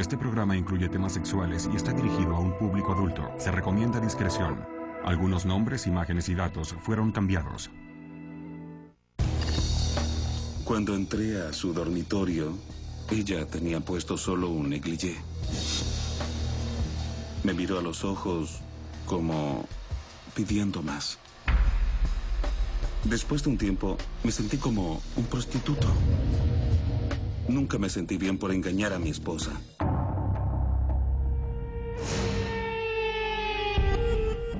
Este programa incluye temas sexuales y está dirigido a un público adulto. Se recomienda discreción. Algunos nombres, imágenes y datos fueron cambiados. Cuando entré a su dormitorio, ella tenía puesto solo un negligé. Me miró a los ojos como pidiendo más. Después de un tiempo, me sentí como un prostituto. Nunca me sentí bien por engañar a mi esposa.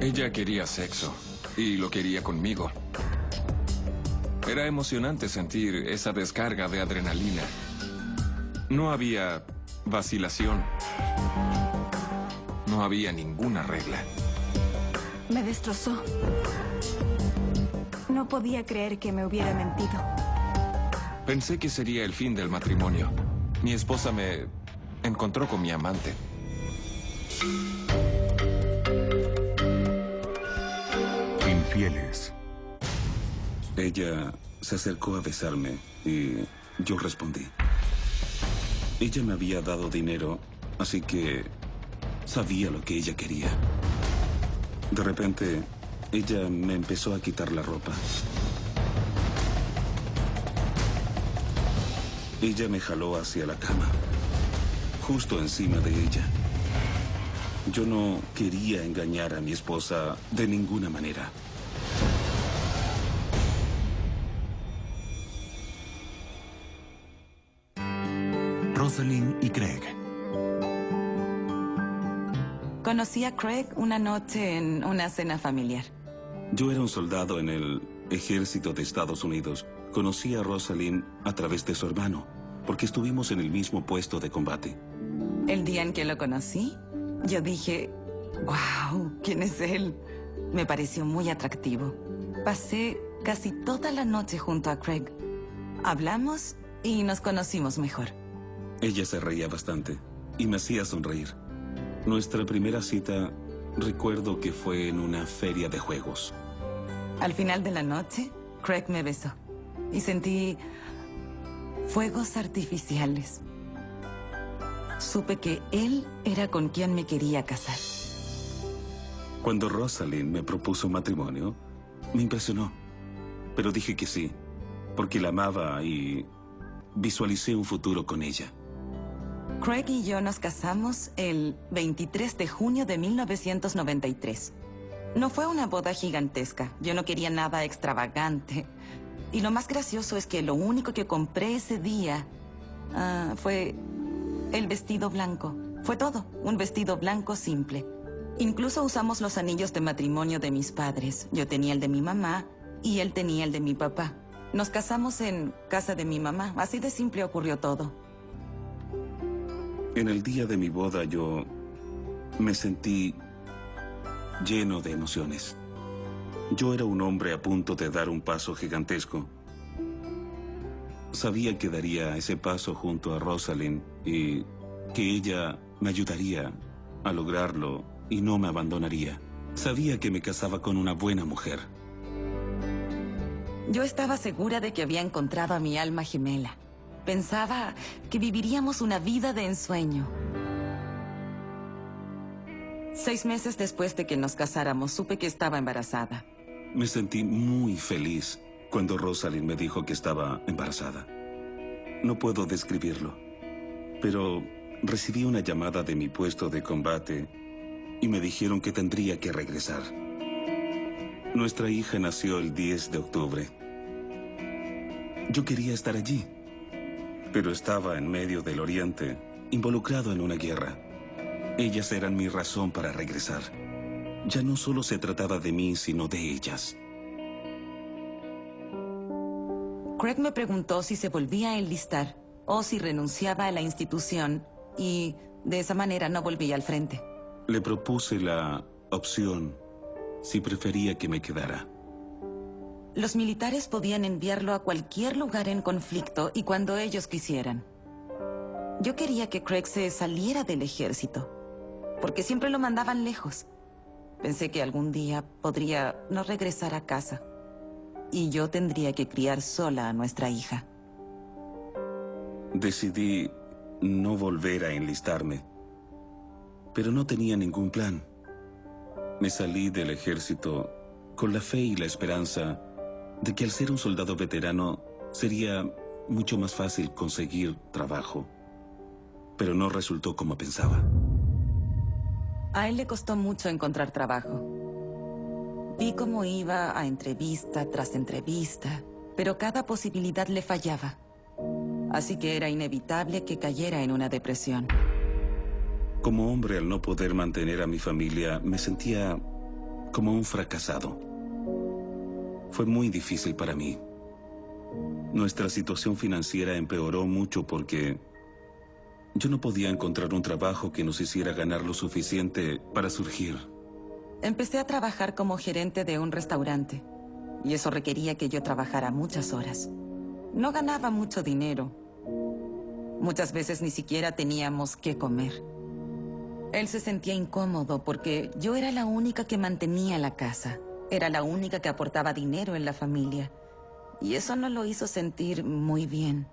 Ella quería sexo, y lo quería conmigo. Era emocionante sentir esa descarga de adrenalina. No había vacilación. No había ninguna regla. Me destrozó. No podía creer que me hubiera mentido. Pensé que sería el fin del matrimonio. Mi esposa me encontró con mi amante. Infieles. Ella se acercó a besarme y yo respondí. Ella me había dado dinero, así que sabía lo que ella quería. De repente, ella me empezó a quitar la ropa. Ella me jaló hacia la cama, justo encima de ella. Yo no quería engañar a mi esposa de ninguna manera. Rosalind y Craig. Conocí a Craig una noche en una cena familiar. Yo era un soldado en el ejército de Estados Unidos. Conocí a Rosalind a través de su hermano, porque estuvimos en el mismo puesto de combate. El día en que lo conocí, yo dije, wow, ¿quién es él? Me pareció muy atractivo. Pasé casi toda la noche junto a Craig. Hablamos y nos conocimos mejor. Ella se reía bastante y me hacía sonreír. Nuestra primera cita, recuerdo que fue en una feria de juegos. Al final de la noche, Craig me besó y sentí fuegos artificiales. Supe que él era con quien me quería casar. Cuando Rosalind me propuso matrimonio, me impresionó. Pero dije que sí, porque la amaba y visualicé un futuro con ella. Craig y yo nos casamos el 23 de junio de 1993. No fue una boda gigantesca. Yo no quería nada extravagante. Y lo más gracioso es que lo único que compré ese día fue el vestido blanco. Fue todo, un vestido blanco simple. Incluso usamos los anillos de matrimonio de mis padres. Yo tenía el de mi mamá y él tenía el de mi papá. Nos casamos en casa de mi mamá. Así de simple ocurrió todo. En el día de mi boda yo me sentí lleno de emociones. Yo era un hombre a punto de dar un paso gigantesco. Sabía que daría ese paso junto a Rosalind y que ella me ayudaría a lograrlo y no me abandonaría. Sabía que me casaba con una buena mujer. Yo estaba segura de que había encontrado a mi alma gemela. Pensaba que viviríamos una vida de ensueño. 6 meses después de que nos casáramos, supe que estaba embarazada. Me sentí muy feliz cuando Rosalind me dijo que estaba embarazada. No puedo describirlo, pero recibí una llamada de mi puesto de combate y me dijeron que tendría que regresar. Nuestra hija nació el 10 de octubre. Yo quería estar allí, pero estaba en medio del Oriente, involucrado en una guerra. Ellas eran mi razón para regresar. Ya no solo se trataba de mí, sino de ellas. Craig me preguntó si se volvía a enlistar o si renunciaba a la institución y de esa manera no volvía al frente. Le propuse la opción si prefería que me quedara. Los militares podían enviarlo a cualquier lugar en conflicto y cuando ellos quisieran. Yo quería que Craig se saliera del ejército, porque siempre lo mandaban lejos. Pensé que algún día podría no regresar a casa y yo tendría que criar sola a nuestra hija. Decidí no volver a enlistarme. Pero no tenía ningún plan. Me salí del ejército con la fe y la esperanza de que al ser un soldado veterano sería mucho más fácil conseguir trabajo. Pero no resultó como pensaba. A él le costó mucho encontrar trabajo. Vi cómo iba a entrevista tras entrevista, pero cada posibilidad le fallaba. Así que era inevitable que cayera en una depresión. Como hombre, al no poder mantener a mi familia, me sentía como un fracasado. Fue muy difícil para mí. Nuestra situación financiera empeoró mucho porque yo no podía encontrar un trabajo que nos hiciera ganar lo suficiente para surgir. Empecé a trabajar como gerente de un restaurante, y eso requería que yo trabajara muchas horas. No ganaba mucho dinero. Muchas veces ni siquiera teníamos qué comer. Él se sentía incómodo porque yo era la única que mantenía la casa. Era la única que aportaba dinero en la familia. Y eso no lo hizo sentir muy bien.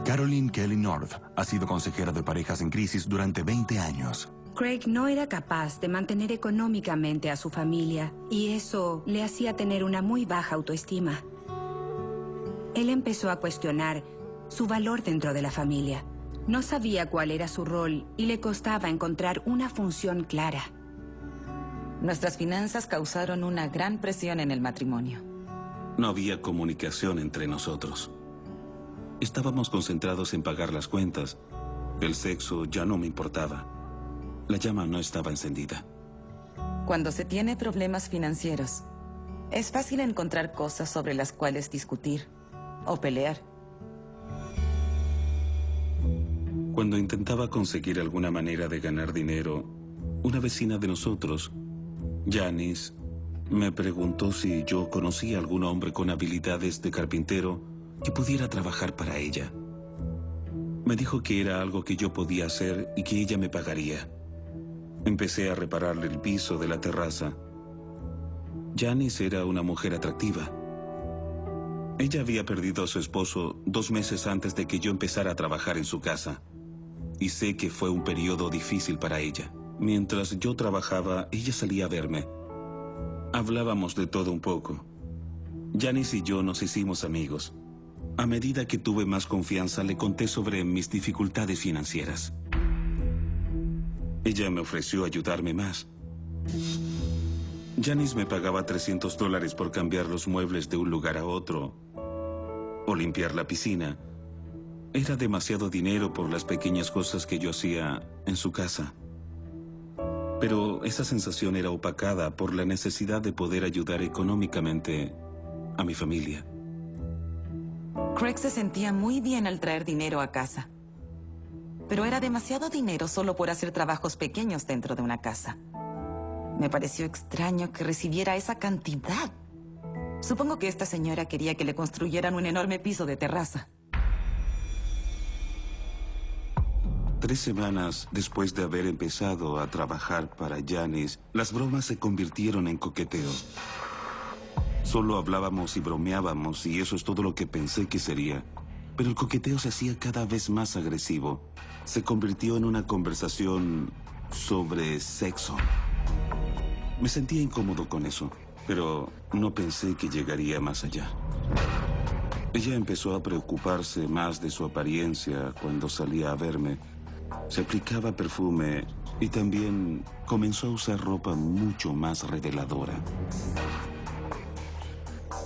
Carolyn Kelly North ha sido consejera de parejas en crisis durante 20 años. Craig no era capaz de mantener económicamente a su familia y eso le hacía tener una muy baja autoestima. Él empezó a cuestionar su valor dentro de la familia. No sabía cuál era su rol y le costaba encontrar una función clara. Nuestras finanzas causaron una gran presión en el matrimonio. No había comunicación entre nosotros. Estábamos concentrados en pagar las cuentas. El sexo ya no me importaba. La llama no estaba encendida. Cuando se tiene problemas financieros, es fácil encontrar cosas sobre las cuales discutir o pelear. Cuando intentaba conseguir alguna manera de ganar dinero, una vecina de nosotros, Janice, me preguntó si yo conocía algún hombre con habilidades de carpintero que pudiera trabajar para ella. Me dijo que era algo que yo podía hacer y que ella me pagaría. Empecé a repararle el piso de la terraza. Janice era una mujer atractiva. Ella había perdido a su esposo 2 meses antes de que yo empezara a trabajar en su casa. Y sé que fue un periodo difícil para ella. Mientras yo trabajaba, ella salía a verme. Hablábamos de todo un poco. Janice y yo nos hicimos amigos. A medida que tuve más confianza, le conté sobre mis dificultades financieras. Ella me ofreció ayudarme más. Janice me pagaba $300 por cambiar los muebles de un lugar a otro o limpiar la piscina. Era demasiado dinero por las pequeñas cosas que yo hacía en su casa. Pero esa sensación era opacada por la necesidad de poder ayudar económicamente a mi familia. Craig se sentía muy bien al traer dinero a casa. Pero era demasiado dinero solo por hacer trabajos pequeños dentro de una casa. Me pareció extraño que recibiera esa cantidad. Supongo que esta señora quería que le construyeran un enorme piso de terraza. 3 semanas después de haber empezado a trabajar para Janice, las bromas se convirtieron en coqueteo. Solo hablábamos y bromeábamos y eso es todo lo que pensé que sería. Pero el coqueteo se hacía cada vez más agresivo. Se convirtió en una conversación sobre sexo. Me sentía incómodo con eso, pero no pensé que llegaría más allá. Ella empezó a preocuparse más de su apariencia cuando salía a verme. Se aplicaba perfume y también comenzó a usar ropa mucho más reveladora.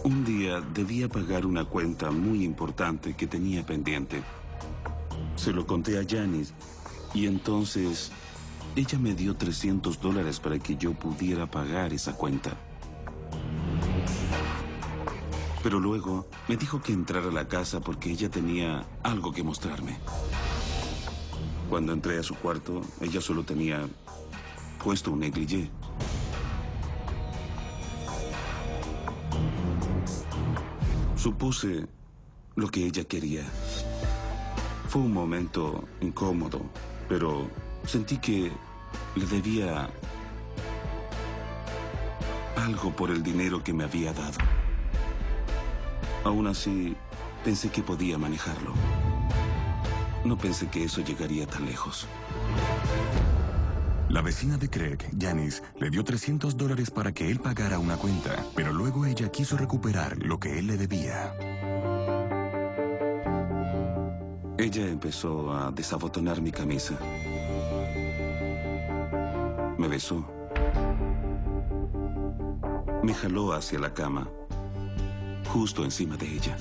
Un día debía pagar una cuenta muy importante que tenía pendiente. Se lo conté a Janice y entonces ella me dio $300 para que yo pudiera pagar esa cuenta. Pero luego me dijo que entrara a la casa porque ella tenía algo que mostrarme. Cuando entré a su cuarto, ella solo tenía puesto un negligé. Supuse lo que ella quería. Fue un momento incómodo, pero sentí que le debía algo por el dinero que me había dado. Aún así, pensé que podía manejarlo. No pensé que eso llegaría tan lejos. La vecina de Craig, Janice, le dio $300 para que él pagara una cuenta, pero luego ella quiso recuperar lo que él le debía. Ella empezó a desabotonar mi camisa. Me besó. Me jaló hacia la cama, justo encima de ella.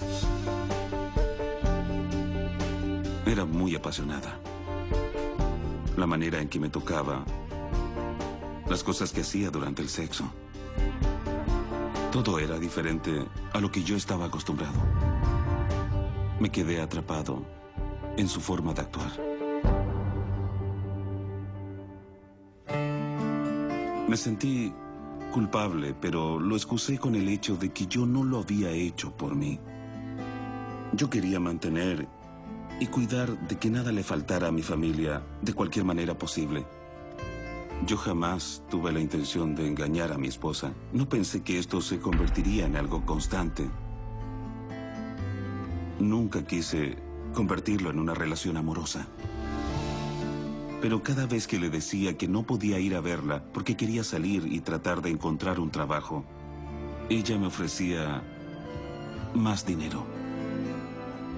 Era muy apasionada. La manera en que me tocaba, las cosas que hacía durante el sexo. Todo era diferente a lo que yo estaba acostumbrado. Me quedé atrapado en su forma de actuar. Me sentí culpable, pero lo excusé con el hecho de que yo no lo había hecho por mí. Yo quería mantener y cuidar de que nada le faltara a mi familia de cualquier manera posible. Yo jamás tuve la intención de engañar a mi esposa. No pensé que esto se convertiría en algo constante. Nunca quise convertirlo en una relación amorosa. Pero cada vez que le decía que no podía ir a verla porque quería salir y tratar de encontrar un trabajo, ella me ofrecía más dinero.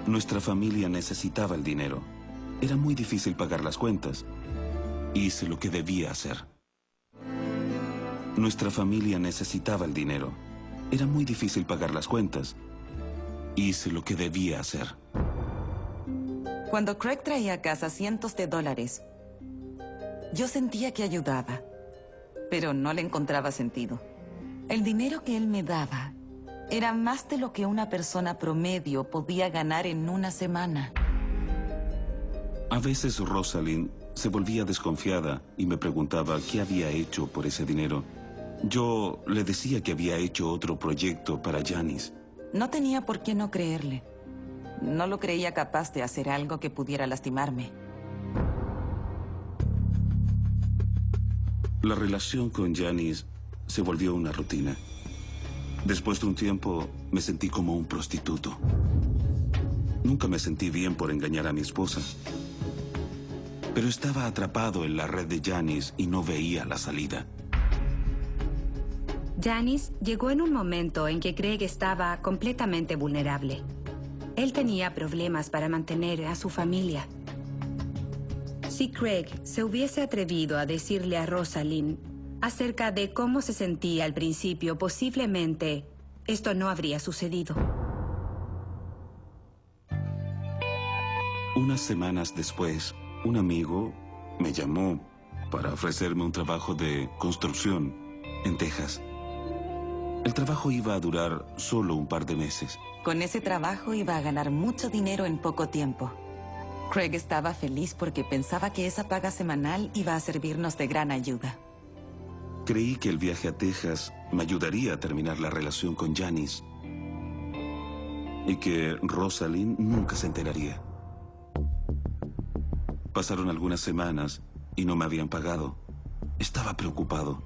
Nuestra familia necesitaba el dinero. Era muy difícil pagar las cuentas. Hice lo que debía hacer. Nuestra familia necesitaba el dinero. Era muy difícil pagar las cuentas. Hice lo que debía hacer. Cuando Craig traía a casa cientos de dólares, yo sentía que ayudaba, pero no le encontraba sentido. El dinero que él me daba era más de lo que una persona promedio podía ganar en una semana. A veces Rosalind se volvía desconfiada y me preguntaba qué había hecho por ese dinero. Yo le decía que había hecho otro proyecto para Janice. No tenía por qué no creerle. No lo creía capaz de hacer algo que pudiera lastimarme. La relación con Janice se volvió una rutina. Después de un tiempo, me sentí como un prostituto. Nunca me sentí bien por engañar a mi esposa. Pero estaba atrapado en la red de Janice y no veía la salida. Janice llegó en un momento en que Craig estaba completamente vulnerable. Él tenía problemas para mantener a su familia. Si Craig se hubiese atrevido a decirle a Rosalind acerca de cómo se sentía al principio, posiblemente esto no habría sucedido. Unas semanas después, un amigo me llamó para ofrecerme un trabajo de construcción en Texas. El trabajo iba a durar solo un par de meses. Con ese trabajo iba a ganar mucho dinero en poco tiempo. Craig estaba feliz porque pensaba que esa paga semanal iba a servirnos de gran ayuda. Creí que el viaje a Texas me ayudaría a terminar la relación con Janice y que Rosalind nunca se enteraría. Pasaron algunas semanas y no me habían pagado. Estaba preocupado.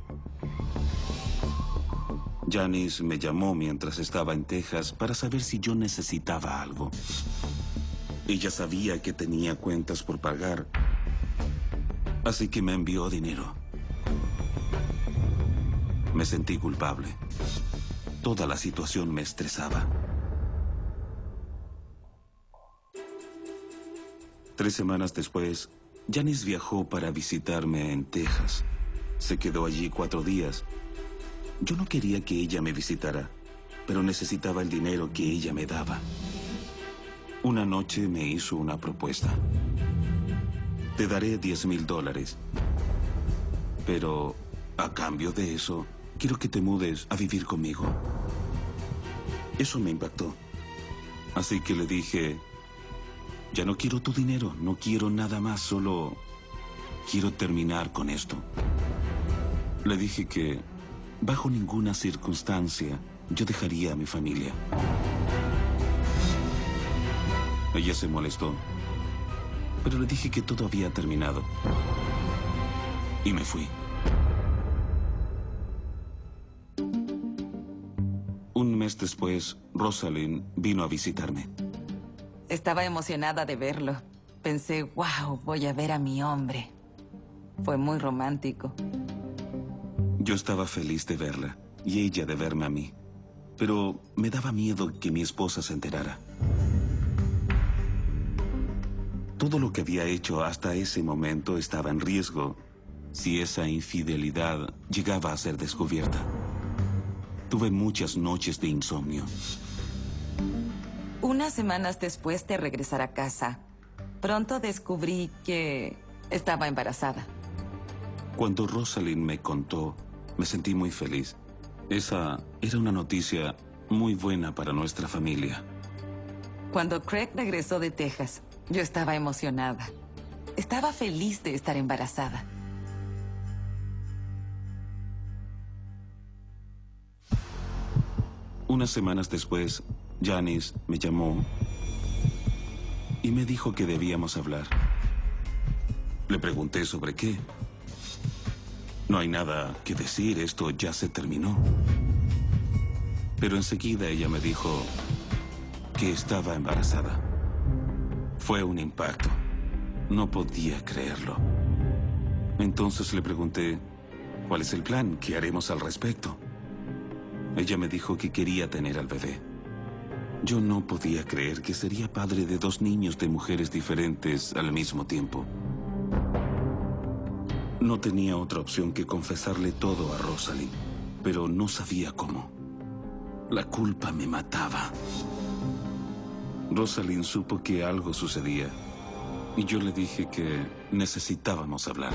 Janice me llamó mientras estaba en Texas para saber si yo necesitaba algo. Ella sabía que tenía cuentas por pagar, así que me envió dinero. Me sentí culpable. Toda la situación me estresaba. 3 semanas después, Janice viajó para visitarme en Texas. Se quedó allí 4 días. Yo no quería que ella me visitara, pero necesitaba el dinero que ella me daba. Una noche me hizo una propuesta. Te daré $10,000, pero a cambio de eso, quiero que te mudes a vivir conmigo. Eso me impactó. Así que le dije, ya no quiero tu dinero, no quiero nada más, solo quiero terminar con esto. Le dije que bajo ninguna circunstancia yo dejaría a mi familia. Ella se molestó, pero le dije que todo había terminado. Y me fui. Un mes después, Rosalind vino a visitarme. Estaba emocionada de verlo. pensé, wow, voy a ver a mi hombre. Fue muy romántico. Yo estaba feliz de verla y ella de verme a mí. Pero me daba miedo que mi esposa se enterara. Todo lo que había hecho hasta ese momento estaba en riesgo si esa infidelidad llegaba a ser descubierta. Tuve muchas noches de insomnio. Unas semanas después de regresar a casa, pronto descubrí que estaba embarazada. Cuando Rosalind me contó, me sentí muy feliz. Esa era una noticia muy buena para nuestra familia. Cuando Craig regresó de Texas, yo estaba emocionada. Estaba feliz de estar embarazada. Unas semanas después, Janice me llamó y me dijo que debíamos hablar. Le pregunté sobre qué. No hay nada que decir, esto ya se terminó. Pero enseguida ella me dijo que estaba embarazada. Fue un impacto. No podía creerlo. Entonces le pregunté, ¿cuál es el plan? ¿Qué haremos al respecto? Ella me dijo que quería tener al bebé. Yo no podía creer que sería padre de 2 niños de mujeres diferentes al mismo tiempo. No tenía otra opción que confesarle todo a Rosalind, pero no sabía cómo. La culpa me mataba. Rosalind supo que algo sucedía y yo le dije que necesitábamos hablar.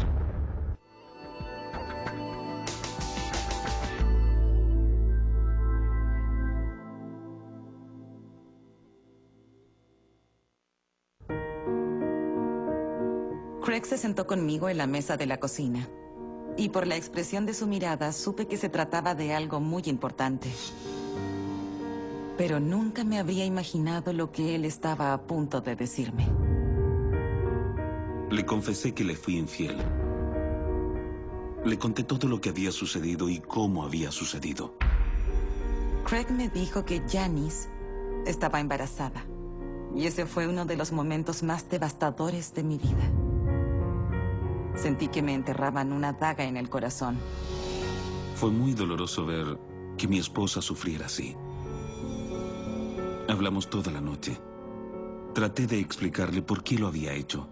Craig se sentó conmigo en la mesa de la cocina. Y por la expresión de su mirada, supe que se trataba de algo muy importante. Pero nunca me habría imaginado lo que él estaba a punto de decirme. Le confesé que le fui infiel. Le conté todo lo que había sucedido y cómo había sucedido. Craig me dijo que Janice estaba embarazada. Y ese fue uno de los momentos más devastadores de mi vida. Sentí que me enterraban una daga en el corazón. Fue muy doloroso ver que mi esposa sufriera así. Hablamos toda la noche. Traté de explicarle por qué lo había hecho.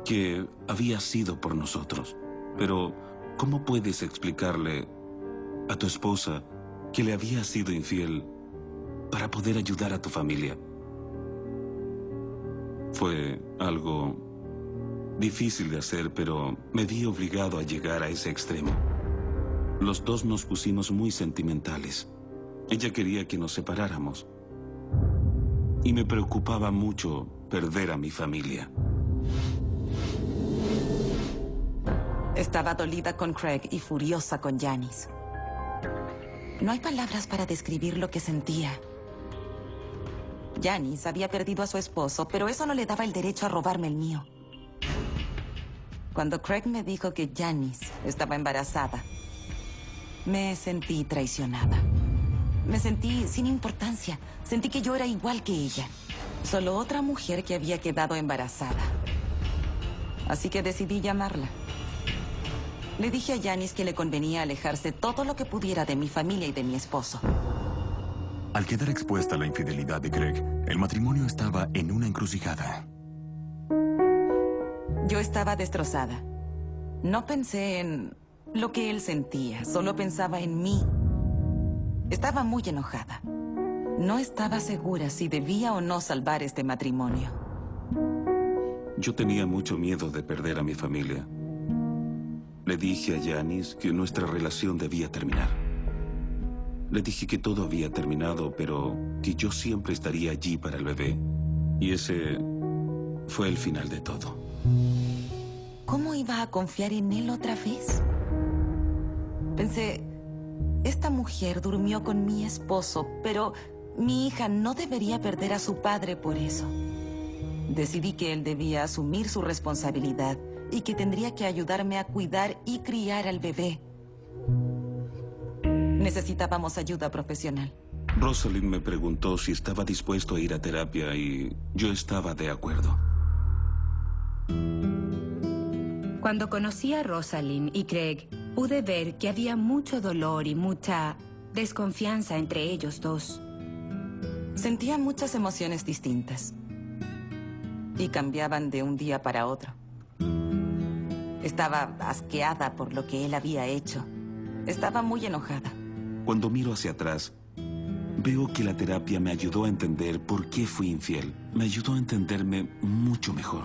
Que había sido por nosotros. Pero, ¿cómo puedes explicarle a tu esposa que le había sido infiel para poder ayudar a tu familia? Fue algo difícil de hacer, pero me vi obligado a llegar a ese extremo. Los dos nos pusimos muy sentimentales. Ella quería que nos separáramos. Y me preocupaba mucho perder a mi familia. Estaba dolida con Craig y furiosa con Janice. No hay palabras para describir lo que sentía. Janice había perdido a su esposo, pero eso no le daba el derecho a robarme el mío. Cuando Craig me dijo que Janice estaba embarazada, me sentí traicionada. Me sentí sin importancia. Sentí que yo era igual que ella. Solo otra mujer que había quedado embarazada. Así que decidí llamarla. Le dije a Janice que le convenía alejarse todo lo que pudiera de mi familia y de mi esposo. Al quedar expuesta a la infidelidad de Craig, el matrimonio estaba en una encrucijada. Yo estaba destrozada. No pensé en lo que él sentía, solo pensaba en mí. Estaba muy enojada. No estaba segura si debía o no salvar este matrimonio. Yo tenía mucho miedo de perder a mi familia. Le dije a Janice que nuestra relación debía terminar. Le dije que todo había terminado, pero que yo siempre estaría allí para el bebé. Y ese fue el final de todo. ¿Cómo iba a confiar en él otra vez? Pensé, esta mujer durmió con mi esposo, pero mi hija no debería perder a su padre por eso. Decidí que él debía asumir su responsabilidad y que tendría que ayudarme a cuidar y criar al bebé. Necesitábamos ayuda profesional. Rosalind me preguntó si estaba dispuesto a ir a terapia y yo estaba de acuerdo. Cuando conocí a Rosalind y Craig, pude ver que había mucho dolor y mucha desconfianza entre ellos dos. Sentía muchas emociones distintas y cambiaban de un día para otro. Estaba asqueada por lo que él había hecho. Estaba muy enojada. Cuando miro hacia atrás, veo que la terapia me ayudó a entender por qué fui infiel. Me ayudó a entenderme mucho mejor.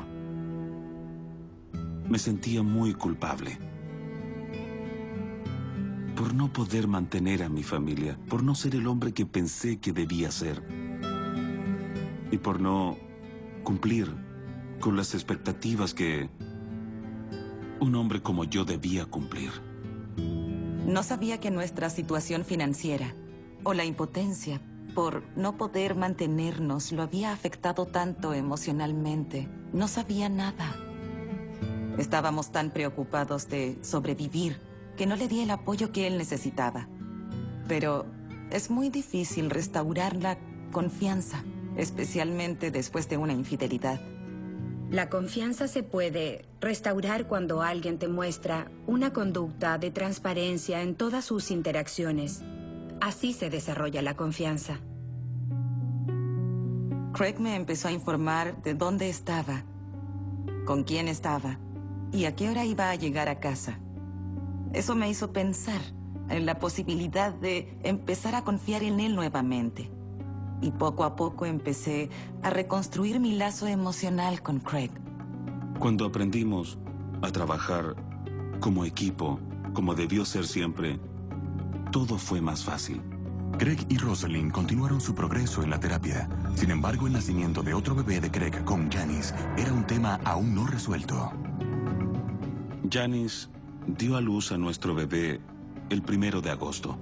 Me sentía muy culpable por no poder mantener a mi familia, por no ser el hombre que pensé que debía ser y por no cumplir con las expectativas que un hombre como yo debía cumplir. No sabía que nuestra situación financiera o la impotencia por no poder mantenernos lo había afectado tanto emocionalmente. No sabía nada. Estábamos tan preocupados de sobrevivir que no le di el apoyo que él necesitaba. Pero es muy difícil restaurar la confianza, especialmente después de una infidelidad. La confianza se puede restaurar cuando alguien te muestra una conducta de transparencia en todas sus interacciones. Así se desarrolla la confianza. Craig me empezó a informar de dónde estaba, con quién estaba y a qué hora iba a llegar a casa. Eso me hizo pensar en la posibilidad de empezar a confiar en él nuevamente. Y poco a poco empecé a reconstruir mi lazo emocional con Craig. Cuando aprendimos a trabajar como equipo, como debió ser siempre, todo fue más fácil. Craig y Rosalind continuaron su progreso en la terapia. Sin embargo, el nacimiento de otro bebé de Craig con Janice era un tema aún no resuelto. Janice dio a luz a nuestro bebé el 1 de agosto.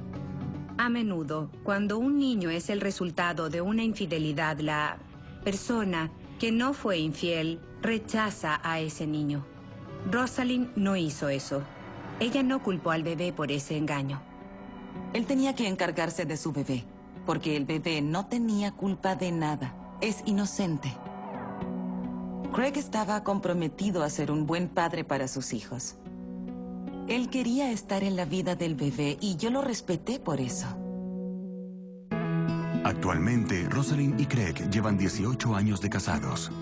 A menudo, cuando un niño es el resultado de una infidelidad, la persona que no fue infiel rechaza a ese niño. Rosalind no hizo eso. Ella no culpó al bebé por ese engaño. Él tenía que encargarse de su bebé, porque el bebé no tenía culpa de nada. Es inocente. Craig estaba comprometido a ser un buen padre para sus hijos. Él quería estar en la vida del bebé y yo lo respeté por eso. Actualmente, Rosalind y Craig llevan 18 años de casados.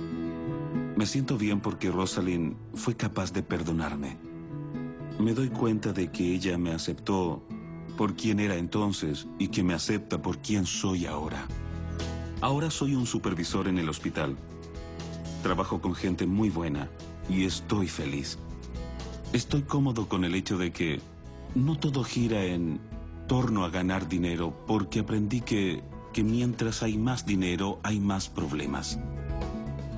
Me siento bien porque Rosalind fue capaz de perdonarme. Me doy cuenta de que ella me aceptó por quien era entonces y que me acepta por quien soy ahora. Ahora soy un supervisor en el hospital. Trabajo con gente muy buena y estoy feliz. Estoy cómodo con el hecho de que no todo gira en torno a ganar dinero, porque aprendí que mientras hay más dinero, hay más problemas.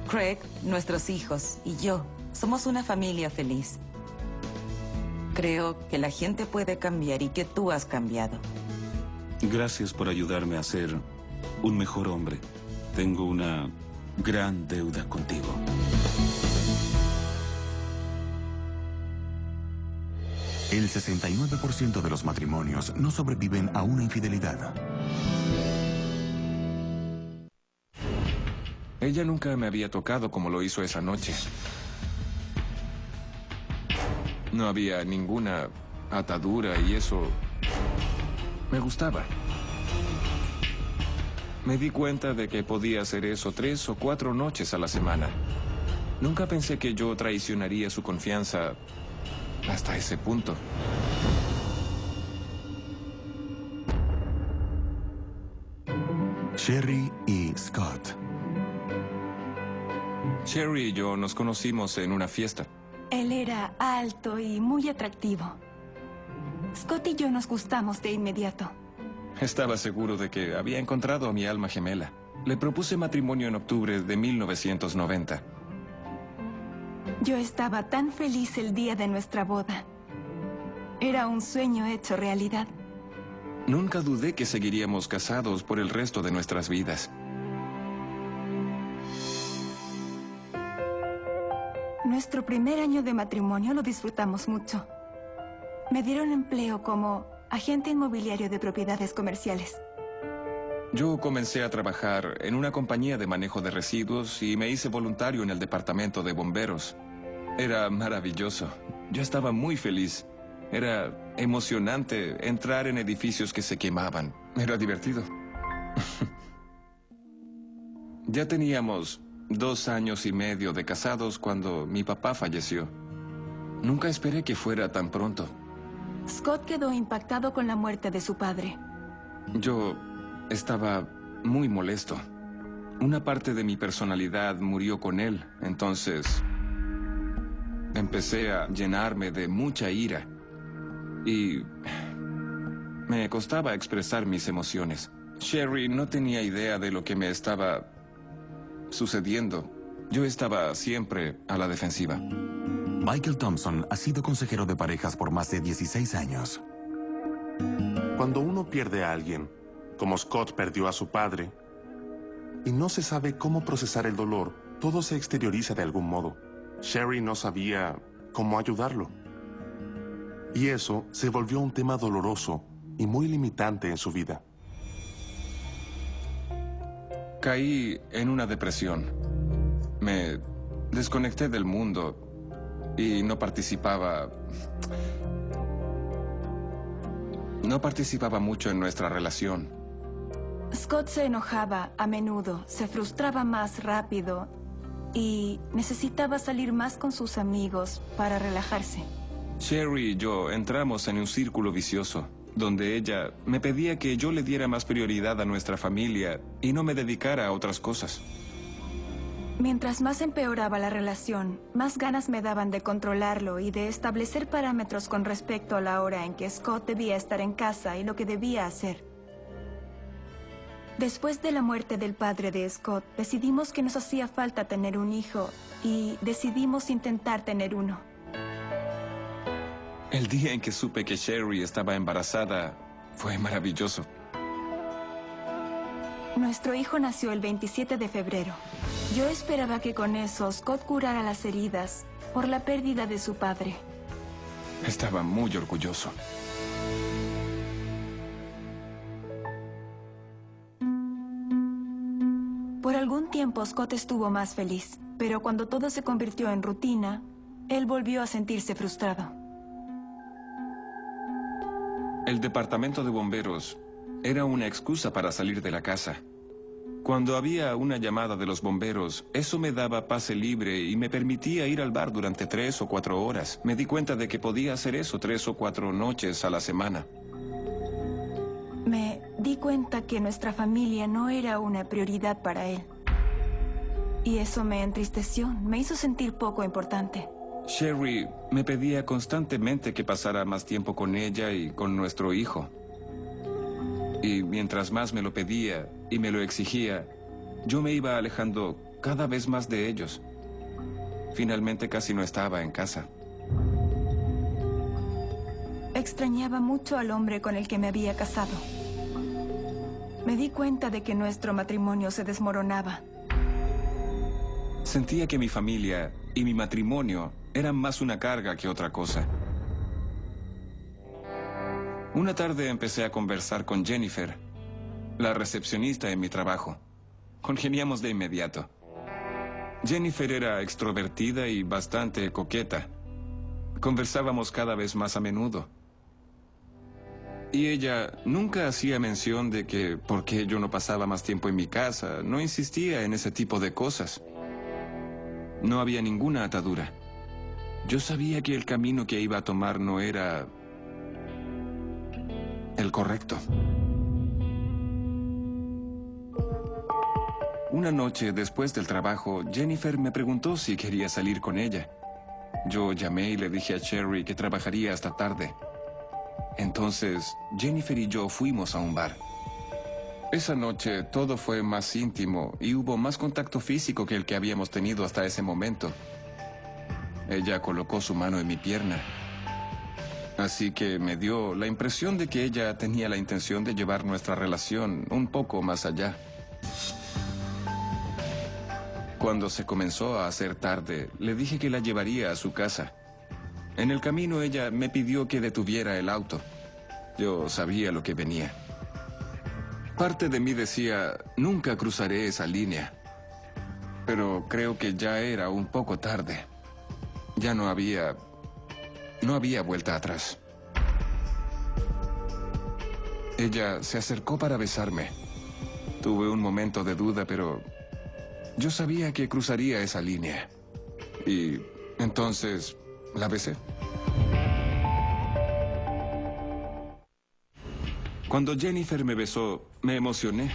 Craig, nuestros hijos y yo somos una familia feliz. Creo que la gente puede cambiar y que tú has cambiado. Gracias por ayudarme a ser un mejor hombre. Tengo una gran deuda contigo. El 69% de los matrimonios no sobreviven a una infidelidad. Ella nunca me había tocado como lo hizo esa noche. No había ninguna atadura y eso me gustaba. Me di cuenta de que podía hacer eso 3 o 4 noches a la semana. Nunca pensé que yo traicionaría su confianza hasta ese punto. Sherry y Scott. Sherry y yo nos conocimos en una fiesta. Él era alto y muy atractivo. Scott y yo nos gustamos de inmediato. Estaba seguro de que había encontrado a mi alma gemela. Le propuse matrimonio en octubre de 1990. Yo estaba tan feliz el día de nuestra boda. Era un sueño hecho realidad. Nunca dudé que seguiríamos casados por el resto de nuestras vidas. Nuestro primer año de matrimonio lo disfrutamos mucho. Me dieron empleo como agente inmobiliario de propiedades comerciales. Yo comencé a trabajar en una compañía de manejo de residuos y me hice voluntario en el departamento de bomberos. Era maravilloso. Yo estaba muy feliz. Era emocionante entrar en edificios que se quemaban. Era divertido. Ya teníamos 2 años y medio de casados cuando mi papá falleció. Nunca esperé que fuera tan pronto. Scott quedó impactado con la muerte de su padre. Yo estaba muy molesto. Una parte de mi personalidad murió con él, entonces empecé a llenarme de mucha ira y me costaba expresar mis emociones. Sherry no tenía idea de lo que me estaba sucediendo. Yo estaba siempre a la defensiva. Michael Thompson ha sido consejero de parejas por más de 16 años. Cuando uno pierde a alguien, como Scott perdió a su padre, y no se sabe cómo procesar el dolor, todo se exterioriza de algún modo. Sherry no sabía cómo ayudarlo. Y eso se volvió un tema doloroso y muy limitante en su vida. Caí en una depresión. Me desconecté del mundo y no participaba mucho en nuestra relación. Scott se enojaba a menudo, se frustraba más rápido y necesitaba salir más con sus amigos para relajarse. Sherry y yo entramos en un círculo vicioso, donde ella me pedía que yo le diera más prioridad a nuestra familia y no me dedicara a otras cosas. Mientras más empeoraba la relación, más ganas me daban de controlarlo y de establecer parámetros con respecto a la hora en que Scott debía estar en casa y lo que debía hacer. Después de la muerte del padre de Scott, decidimos que nos hacía falta tener un hijo y decidimos intentar tener uno. El día en que supe que Sherry estaba embarazada fue maravilloso. Nuestro hijo nació el 27 de febrero. Yo esperaba que con eso Scott curara las heridas por la pérdida de su padre. Estaba muy orgulloso. Por algún tiempo Scott estuvo más feliz, pero cuando todo se convirtió en rutina, él volvió a sentirse frustrado. El departamento de bomberos era una excusa para salir de la casa. Cuando había una llamada de los bomberos, eso me daba pase libre y me permitía ir al bar durante 3 o 4 horas. Me di cuenta de que podía hacer eso 3 o 4 noches a la semana. Me di cuenta que nuestra familia no era una prioridad para él. Y eso me entristeció, me hizo sentir poco importante. Sherry me pedía constantemente que pasara más tiempo con ella y con nuestro hijo. Y mientras más me lo pedía y me lo exigía, yo me iba alejando cada vez más de ellos. Finalmente casi no estaba en casa. Extrañaba mucho al hombre con el que me había casado. Me di cuenta de que nuestro matrimonio se desmoronaba. Sentía que mi familia y mi matrimonio eran más una carga que otra cosa. Una tarde empecé a conversar con Jennifer, la recepcionista en mi trabajo. Congeniamos de inmediato. Jennifer era extrovertida y bastante coqueta. Conversábamos cada vez más a menudo. Y ella nunca hacía mención de que por qué yo no pasaba más tiempo en mi casa. No insistía en ese tipo de cosas. No había ninguna atadura. Yo sabía que el camino que iba a tomar no era el correcto. Una noche después del trabajo, Jennifer me preguntó si quería salir con ella. Yo llamé y le dije a Sherry que trabajaría hasta tarde. Entonces, Jennifer y yo fuimos a un bar. Esa noche todo fue más íntimo y hubo más contacto físico que el que habíamos tenido hasta ese momento. Ella colocó su mano en mi pierna. Así que me dio la impresión de que ella tenía la intención de llevar nuestra relación un poco más allá. Cuando se comenzó a hacer tarde, le dije que la llevaría a su casa. En el camino ella me pidió que detuviera el auto. Yo sabía lo que venía. Parte de mí decía, nunca cruzaré esa línea. Pero creo que ya era un poco tarde. Ya no había vuelta atrás. Ella se acercó para besarme. Tuve un momento de duda, pero yo sabía que cruzaría esa línea. Y entonces la besé. Cuando Jennifer me besó, me emocioné.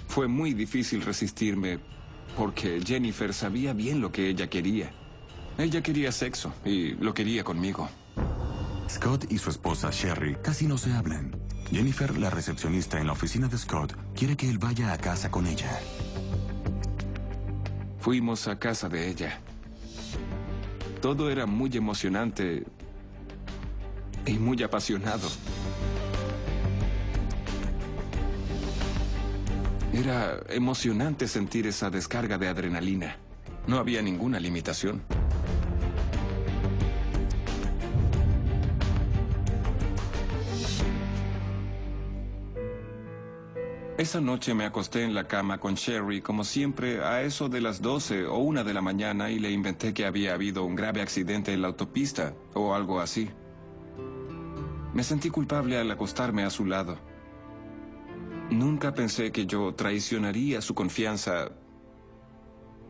Fue muy difícil resistirme, porque Jennifer sabía bien lo que ella quería. Ella quería sexo, y lo quería conmigo. Scott y su esposa Sherry casi no se hablan. Jennifer, la recepcionista en la oficina de Scott, quiere que él vaya a casa con ella. Fuimos a casa de ella. Todo era muy emocionante y muy apasionado. Era emocionante sentir esa descarga de adrenalina. No había ninguna limitación. Esa noche me acosté en la cama con Sherry, como siempre, a eso de las 12 o 1 de la mañana y le inventé que había habido un grave accidente en la autopista o algo así. Me sentí culpable al acostarme a su lado. Nunca pensé que yo traicionaría su confianza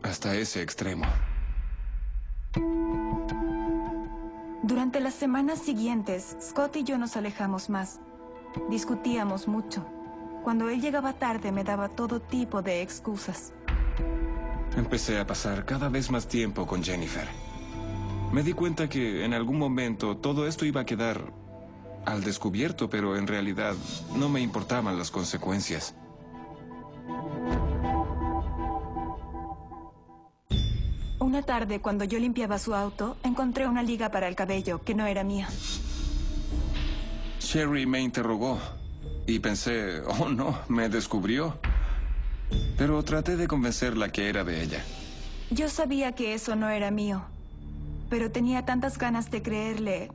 hasta ese extremo. Durante las semanas siguientes, Scott y yo nos alejamos más. Discutíamos mucho. Cuando él llegaba tarde, me daba todo tipo de excusas. Empecé a pasar cada vez más tiempo con Jennifer. Me di cuenta que en algún momento todo esto iba a quedar al descubierto, pero en realidad no me importaban las consecuencias. Una tarde, cuando yo limpiaba su auto, encontré una liga para el cabello que no era mía. Sherry me interrogó y pensé, oh no, me descubrió. Pero traté de convencerla que era de ella. Yo sabía que eso no era mío, pero tenía tantas ganas de creerle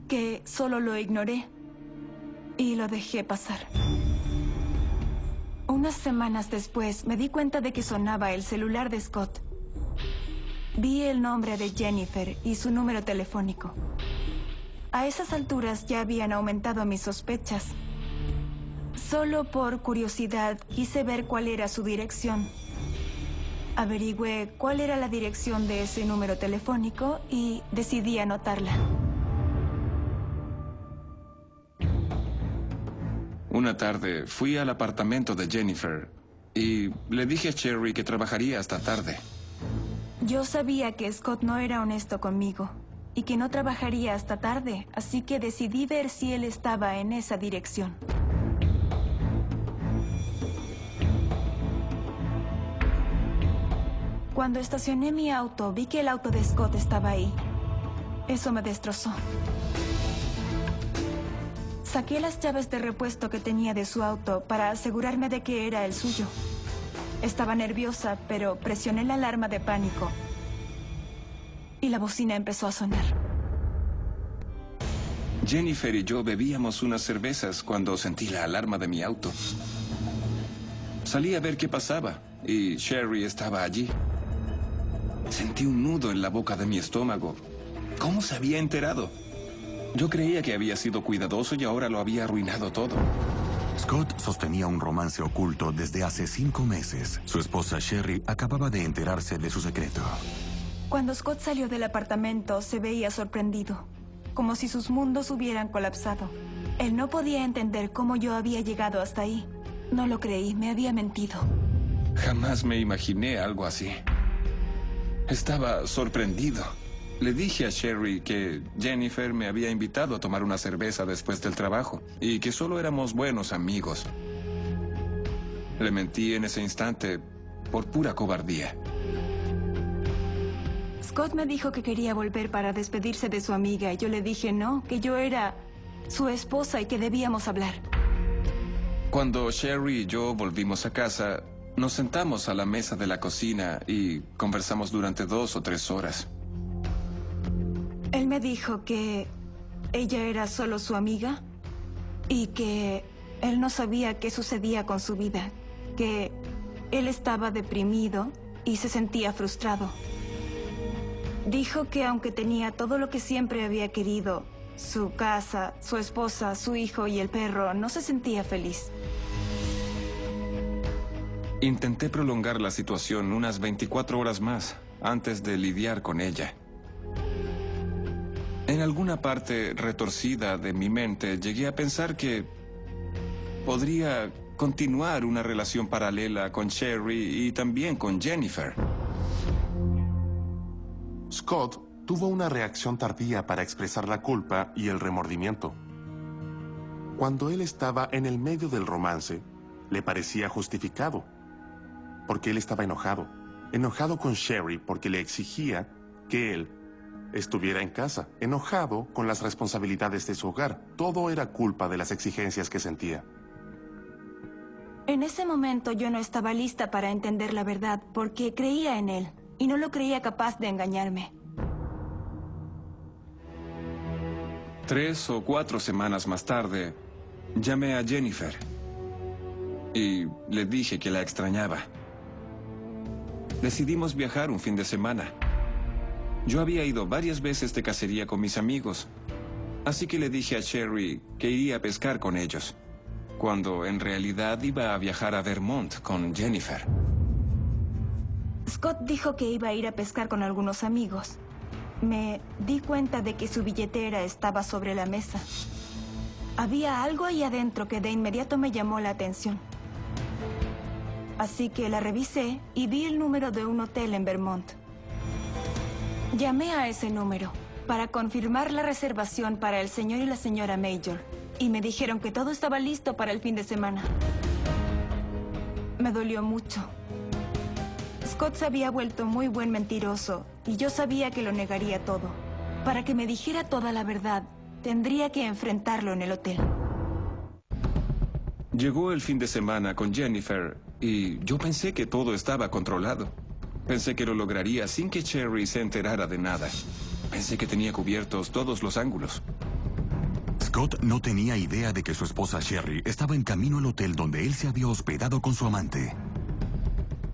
que solo lo ignoré y lo dejé pasar. Unas semanas después me di cuenta de que sonaba el celular de Scott. Vi el nombre de Jennifer y su número telefónico. A esas alturas ya habían aumentado mis sospechas. Solo por curiosidad quise ver cuál era su dirección. Averigüé cuál era la dirección de ese número telefónico y decidí anotarla. Una tarde fui al apartamento de Jennifer y le dije a Sherry que trabajaría hasta tarde. Yo sabía que Scott no era honesto conmigo y que no trabajaría hasta tarde, así que decidí ver si él estaba en esa dirección. Cuando estacioné mi auto, vi que el auto de Scott estaba ahí. Eso me destrozó. Saqué las llaves de repuesto que tenía de su auto para asegurarme de que era el suyo. Estaba nerviosa, pero presioné la alarma de pánico. Y la bocina empezó a sonar. Jennifer y yo bebíamos unas cervezas cuando sentí la alarma de mi auto. Salí a ver qué pasaba y Sherry estaba allí. Sentí un nudo en la boca de mi estómago. ¿Cómo se había enterado? Yo creía que había sido cuidadoso y ahora lo había arruinado todo. Scott sostenía un romance oculto desde hace 5 meses. Su esposa Sherry acababa de enterarse de su secreto. Cuando Scott salió del apartamento, se veía sorprendido, como si sus mundos hubieran colapsado. Él no podía entender cómo yo había llegado hasta ahí. No lo creí, me había mentido. Jamás me imaginé algo así. Estaba sorprendido. Le dije a Sherry que Jennifer me había invitado a tomar una cerveza después del trabajo y que solo éramos buenos amigos. Le mentí en ese instante por pura cobardía. Scott me dijo que quería volver para despedirse de su amiga y yo le dije no, que yo era su esposa y que debíamos hablar. Cuando Sherry y yo volvimos a casa, nos sentamos a la mesa de la cocina y conversamos durante 2 o 3 horas. Él me dijo que ella era solo su amiga y que Él no sabía qué sucedía con su vida, que él estaba deprimido y se sentía frustrado. Dijo que aunque tenía todo lo que siempre había querido, su casa, su esposa, su hijo y el perro, no se sentía feliz. Intenté prolongar la situación unas 24 horas más antes de lidiar con ella. En alguna parte retorcida de mi mente llegué a pensar que podría continuar una relación paralela con Sherry y también con Jennifer. Scott tuvo una reacción tardía para expresar la culpa y el remordimiento. Cuando él estaba en el medio del romance, le parecía justificado, porque él estaba enojado con Sherry porque le exigía que él estuviera en casa, enojado con las responsabilidades de su hogar. Todo era culpa de las exigencias que sentía. En ese momento yo no estaba lista para entender la verdad porque creía en él y no lo creía capaz de engañarme. 3 o 4 semanas más tarde, llamé a Jennifer y le dije que la extrañaba. Decidimos viajar un fin de semana. Yo había ido varias veces de cacería con mis amigos, así que le dije a Sherry que iría a pescar con ellos, cuando en realidad iba a viajar a Vermont con Jennifer. Scott dijo que iba a ir a pescar con algunos amigos. Me di cuenta de que su billetera estaba sobre la mesa. Había algo ahí adentro que de inmediato me llamó la atención. Así que la revisé y vi el número de un hotel en Vermont. Llamé a ese número para confirmar la reservación para el señor y la señora Major y me dijeron que todo estaba listo para el fin de semana. Me dolió mucho. Scott se había vuelto muy buen mentiroso y yo sabía que lo negaría todo. Para que me dijera toda la verdad, tendría que enfrentarlo en el hotel. Llegó el fin de semana con Jennifer y yo pensé que todo estaba controlado. Pensé que lo lograría sin que Sherry se enterara de nada. Pensé que tenía cubiertos todos los ángulos. Scott no tenía idea de que su esposa Sherry estaba en camino al hotel donde él se había hospedado con su amante.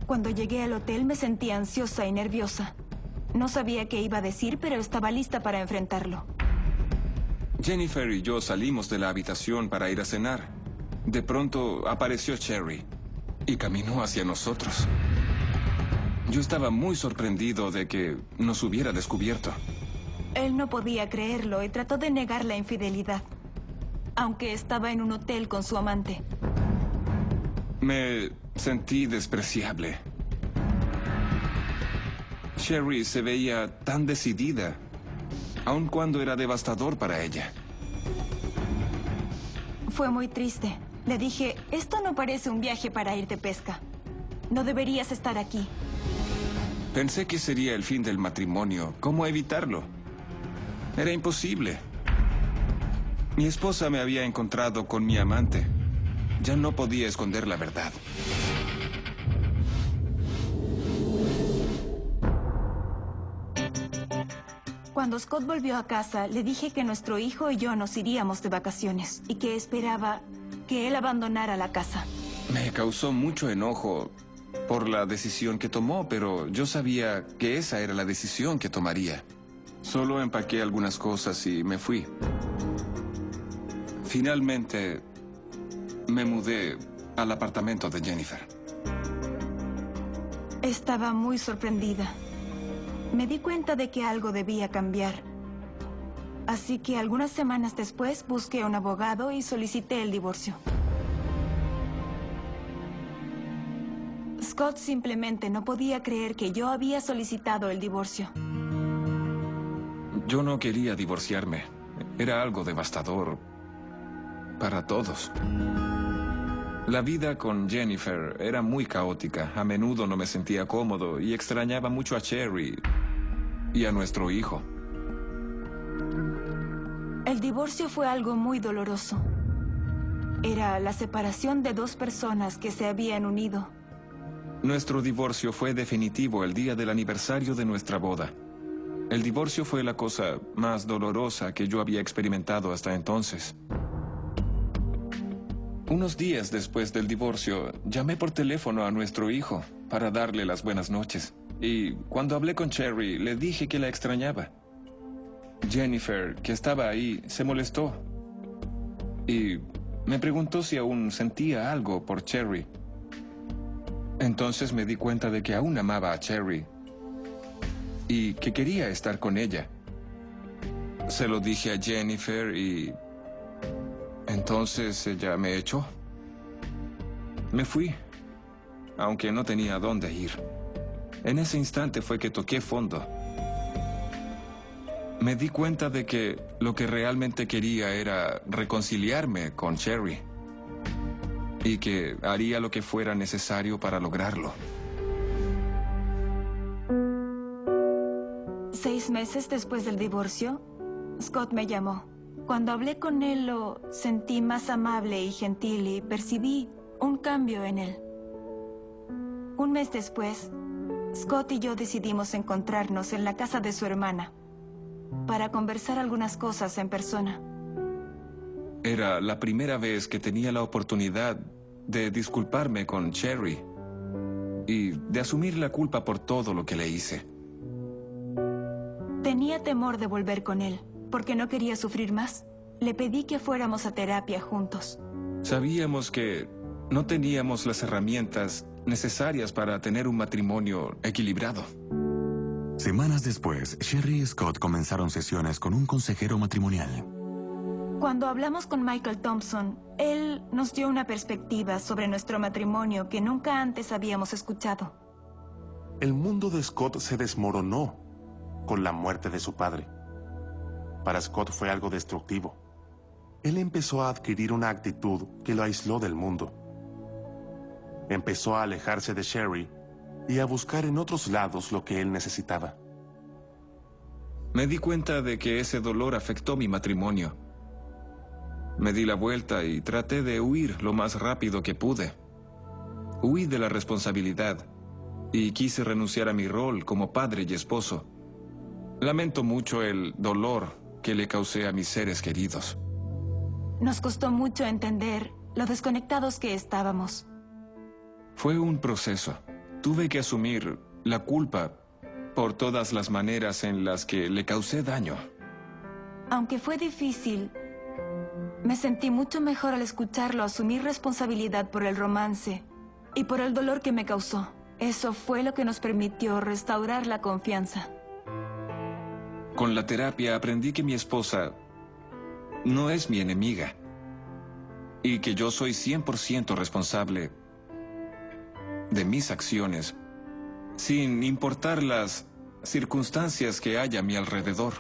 Cuando llegué al hotel me sentí ansiosa y nerviosa. No sabía qué iba a decir, pero estaba lista para enfrentarlo. Jennifer y yo salimos de la habitación para ir a cenar. De pronto apareció Sherry y caminó hacia nosotros. Yo estaba muy sorprendido de que nos hubiera descubierto. Él no podía creerlo y trató de negar la infidelidad, aunque estaba en un hotel con su amante. Me sentí despreciable. Sherry se veía tan decidida, aun cuando era devastador para ella. Fue muy triste. Le dije, esto no parece un viaje para ir de pesca. No deberías estar aquí. Pensé que sería el fin del matrimonio. ¿Cómo evitarlo? Era imposible. Mi esposa me había encontrado con mi amante. Ya no podía esconder la verdad. Cuando Scott volvió a casa, le dije que nuestro hijo y yo nos iríamos de vacaciones y que esperaba que él abandonara la casa. Me causó mucho enojo por la decisión que tomó, pero yo sabía que esa era la decisión que tomaría. Solo empaqué algunas cosas y me fui. Finalmente, me mudé al apartamento de Jennifer. Estaba muy sorprendida. Me di cuenta de que algo debía cambiar. Así que algunas semanas después busqué a un abogado y solicité el divorcio. Scott simplemente no podía creer que yo había solicitado el divorcio. Yo no quería divorciarme. Era algo devastador para todos. La vida con Jennifer era muy caótica. A menudo no me sentía cómodo y extrañaba mucho a Sherry y a nuestro hijo. El divorcio fue algo muy doloroso. Era la separación de dos personas que se habían unido. Nuestro divorcio fue definitivo el día del aniversario de nuestra boda. El divorcio fue la cosa más dolorosa que yo había experimentado hasta entonces. Unos días después del divorcio, llamé por teléfono a nuestro hijo para darle las buenas noches. Y cuando hablé con Cherry, le dije que la extrañaba. Jennifer, que estaba ahí, se molestó. Y me preguntó si aún sentía algo por Cherry. Entonces me di cuenta de que aún amaba a Cherry y que quería estar con ella. Se lo dije a Jennifer y entonces ella me echó. Me fui, aunque no tenía a dónde ir. En ese instante fue que toqué fondo. Me di cuenta de que lo que realmente quería era reconciliarme con Cherry y que haría lo que fuera necesario para lograrlo. 6 meses después del divorcio, Scott me llamó. Cuando hablé con él, lo sentí más amable y gentil y percibí un cambio en él. Un mes después, Scott y yo decidimos encontrarnos en la casa de su hermana para conversar algunas cosas en persona. Era la primera vez que tenía la oportunidad de disculparme con Cherry y de asumir la culpa por todo lo que le hice. Tenía temor de volver con él, porque no quería sufrir más. Le pedí que fuéramos a terapia juntos. Sabíamos que no teníamos las herramientas necesarias para tener un matrimonio equilibrado. Semanas después, Sherry y Scott comenzaron sesiones con un consejero matrimonial. Cuando hablamos con Michael Thompson, él nos dio una perspectiva sobre nuestro matrimonio que nunca antes habíamos escuchado. El mundo de Scott se desmoronó con la muerte de su padre. Para Scott fue algo destructivo. Él empezó a adquirir una actitud que lo aisló del mundo. Empezó a alejarse de Sherry y a buscar en otros lados lo que él necesitaba. Me di cuenta de que ese dolor afectó mi matrimonio. Me di la vuelta y traté de huir lo más rápido que pude. Huí de la responsabilidad y quise renunciar a mi rol como padre y esposo. Lamento mucho el dolor que le causé a mis seres queridos. Nos costó mucho entender lo desconectados que estábamos. Fue un proceso. Tuve que asumir la culpa por todas las maneras en las que le causé daño. Aunque fue difícil, me sentí mucho mejor al escucharlo asumir responsabilidad por el romance y por el dolor que me causó. Eso fue lo que nos permitió restaurar la confianza. Con la terapia aprendí que mi esposa no es mi enemiga y que yo soy 100% responsable de mis acciones, sin importar las circunstancias que haya a mi alrededor.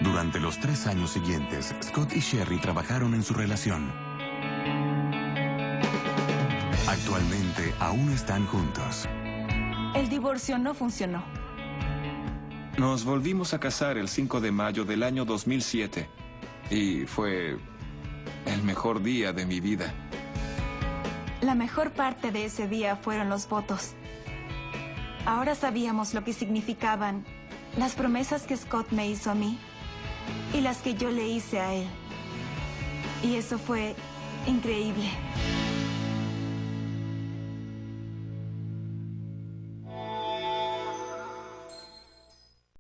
Durante los 3 años siguientes, Scott y Sherry trabajaron en su relación. Actualmente aún están juntos. El divorcio no funcionó. Nos volvimos a casar el 5 de mayo del año 2007 y fue el mejor día de mi vida. La mejor parte de ese día fueron los votos. Ahora sabíamos lo que significaban las promesas que Scott me hizo a mí y las que yo le hice a él. Y eso fue increíble.